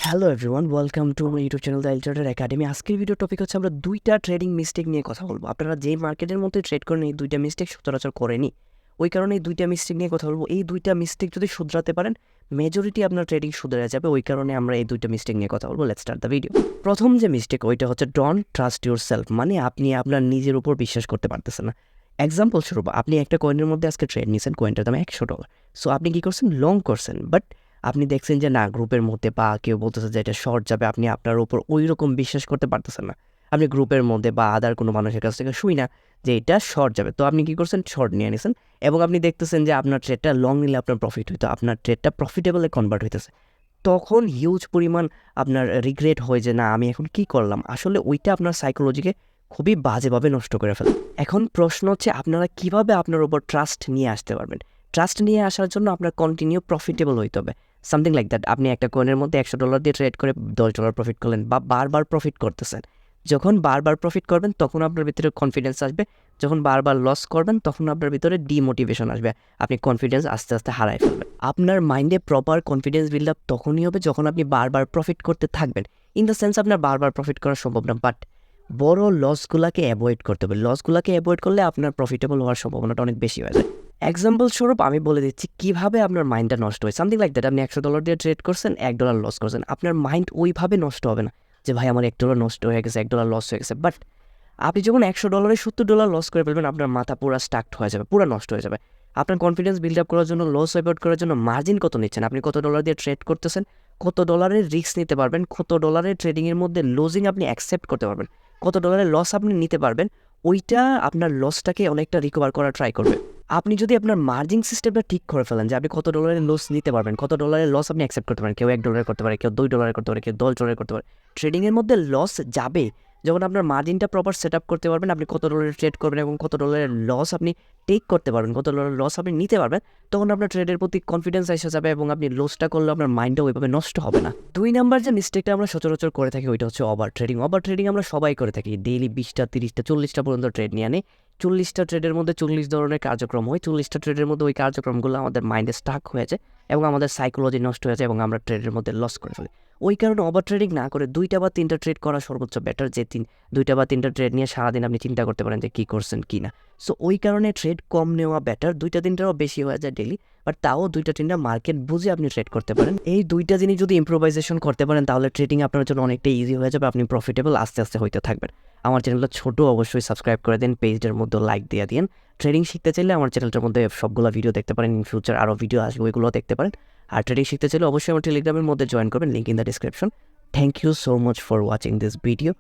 Hello everyone, welcome to my YouTube channel the Elcharter academy. আজকের video topic হচ্ছে আমরা দুইটা ট্রেডিং মিস্টেক নিয়ে কথা বলবো। আপনারা যেই মার্কেটের মধ্যে ট্রেড করেন এই দুইটা মিস্টেক সচরাচর করেনি, ওই কারণে এই দুইটা মিস্টেক নিয়ে কথা বলবো। এই দুইটা মিস্টেক যদি শুধরাতে পারেন মেজরিটি আপনার ট্রেডিং শুধরে যাবে, ওই কারণে আমরা এই দুইটা মিস্টেক নিয়ে কথা বলবো। Let's start the video. প্রথম যে মিস্টেক ওইটা হচ্ছে ডোন্ট ট্রাস্ট ইউর সেলফ, মানে আপনি আপনার নিজের উপর বিশ্বাস করতে পারতেছেন না। এক্সাম্পল স্বরূপ, আপনি একটা কয়েনের মধ্যে আজকে ট্রেড নিয়েছেন, কয়েনটার দাম $100। সো আপনি কী করছেন, লং করছেন, বাট আপনি দেখছেন যে না, গ্রুপের মধ্যে বা কেউ বলতেছে যে এটা শর্ট যাবে, আপনি আপনার উপর ওই রকম বিশ্বাস করতে পারতেছেন না। আপনি গ্রুপের মধ্যে বা আদার কোনো মানুষের কাছ থেকে শুই না যে এটা শর্ট যাবে, তো আপনি কী করছেন, শর্ট নিয়ে নিয়েছেন এবং আপনি দেখতেছেন যে আপনার ট্রেডটা লং নিলে আপনার প্রফিট হইতো, আপনার ট্রেডটা প্রফিটেবলে কনভার্ট হইতেছে। তখন হিউজ পরিমাণ আপনার রিগ্রেট হয় যে না, আমি এখন কি করলাম। আসলে ওইটা আপনার সাইকোলজিকে খুবই বাজেভাবে নষ্ট করে ফেলে। এখন প্রশ্ন হচ্ছে আপনারা কিভাবে আপনার উপর ট্রাস্ট নিয়ে আসতে পারবেন। ট্রাস্ট নিয়ে আসার জন্য আপনার কন্টিনিউ প্রফিটেবল হইতে হবে, সামথিং লাইক দ্যাট। আপনি একটা কয়েনের মধ্যে $100 দিয়ে ট্রেড করে $10 প্রফিট করলেন বা বারবার প্রফিট করতেছেন। যখন বারবার প্রফিট করবেন তখন আপনার ভিতরে কনফিডেন্স আসবে, যখন বারবার লস করবেন তখন আপনার ভিতরে ডিমোটিভেশন আসবে, আপনি কনফিডেন্স আস্তে আস্তে হারায় ফেলবেন। আপনার মাইন্ডে প্রপার কনফিডেন্স বিল্ড আপ তখনই হবে যখন আপনি বারবার প্রফিট করতে থাকবেন। ইন দ্য সেন্স আপনার বারবার প্রফিট করা সম্ভব না, বাট বড় লসগুলোকে অ্যাভয়েড করতে হবে। লসগুলোকে অ্যাভয়েড করলে আপনার প্রফিটেবল হওয়ার সম্ভাবনাটা অনেক বেশি হয়ে যায়। এক্সাম্পল স্বরূপ আমি বলে দিচ্ছি কীভাবে আপনার মাইন্ডটা নষ্ট হয়। সামথিং লাইক দ্যাট, আপনি $100 দিয়ে ট্রেড করছেন, $1 লস করছেন। আপনার মাইন্ড ওইভাবে নষ্ট হবে না যে ভাই আমার $1 নষ্ট হয়ে গেছে, $1 লস হয়ে গেছে। বাট আপনি যখন $100 $70 লস করে ফেলবেন, আপনার মাথা পুরো স্টাকড হয়ে যাবে, পুরো নষ্ট হয়ে যাবে। আপনার কনফিডেন্স বিল্ড আপ করার জন্য, লস অ্যাভয়েড করার জন্য মার্জিন কত নিচ্ছেন, আপনি কত ডলার দিয়ে ট্রেড করতেছেন, কত ডলারের রিস্ক নিতে পারবেন, কত ডলারের ট্রেডিংয়ের মধ্যে লুজিং আপনি অ্যাকসেপ্ট করতে পারবেন, কত ডলারের লস আপনি নিতে পারবেন, ওইটা আপনার লসটাকে অনেকটা রিকভার করার ট্রাই করবে। আপনি যদি আপনার মার্জিন সিস্টেমটা ঠিক করে ফেলেন যে আপনি কত ডলারের লস নিতে পারবেন, কত ডলারের লস আপনি অ্যাকসেপ্ট করতে পারেন, কেউ $1 করতে পারে, কেউ $2 করতে পারে, কেউ $10 করতে পারে। ট্রেডিংয়ের মধ্যে লস যাবে, যখন আপনার মার্জিনটা প্রপার সেট আপ করতে পারবেন, আপনি কত ডলারের ট্রেড করবেন এবং কত ডলারের লস আপনি টেক করতে পারবেন, কত ডলারের লস আপনি নিতে পারবেন, তখন আপনার ট্রেডের প্রতি কনফিডেন্স এসে যাবে এবং আপনি লসটা করলে আপনার মাইন্ডটা ওইভাবে নষ্ট হবে না। 2 নাম্বার যে মিস্টেকটা আমরা সচরাচর করে থাকি ওইটা হচ্ছে ওভার ট্রেডিং। ওভার ট্রেডিং আমরা সবাই করে থাকি, ডেইলি 20টা 30টা 40টা পর্যন্ত ট্রেড নিয়ে আনি। 40টা ট্রেডের মধ্যে 40 ধরনের কার্যক্রম হয়, 40টা ট্রেডের মধ্যে ওই কার্যক্রমগুলো আমাদের মাইন্ডে স্টাক হয়ে যায় এবং আমাদের সাইকোলজি নষ্ট হয়ে যায় এবং আমরা ট্রেডের মধ্যে লস করে ফেলি। ওই কারণে ওভার ট্রেডিং না করে 2টা বা 3টা ট্রেড করা সর্বোচ্চ বেটার, যে 2টা বা 3টা ট্রেড নিয়ে সারাদিন আপনি চিন্তা করতে পারেন যে কী করছেন কী না। সো ওই কারণে ট্রেড কম নেওয়া বেটার, 2টা 3টারও বেশি হয়ে যায় ডেলি, বাট তাও 2টা 3টা মার্কেট বুঝে আপনি ট্রেড করতে পারেন। এই 2টা জিনিস যদি ইম্প্রোভাইজেশন করতে পারেন তাহলে ট্রেডিং আপনার জন্য অনেকটা ইজি হয়ে যাবে, আপনি প্রফিটেবল আস্তে আস্তে হইতে থাকবেন। আমার চ্যানেলটা ছোটো, অবশ্যই সাবস্ক্রাইব করে দিন, পেজটার মধ্যে লাইক দিয়ে দিন। ট্রেডিং শিখতে চাইলে আমার চ্যানেলটার মধ্যে সবগুলো ভিডিও দেখতে পারেন, ইন ফিউচার আরও ভিডিও আসবে, ওইগুলো দেখতে পারেন। আর ট্রেডিং শিখতে চাইলে অবশ্যই আমার টেলিগ্রামের মধ্যে জয়েন করবেন, link in the description. Thank you so much for watching this video.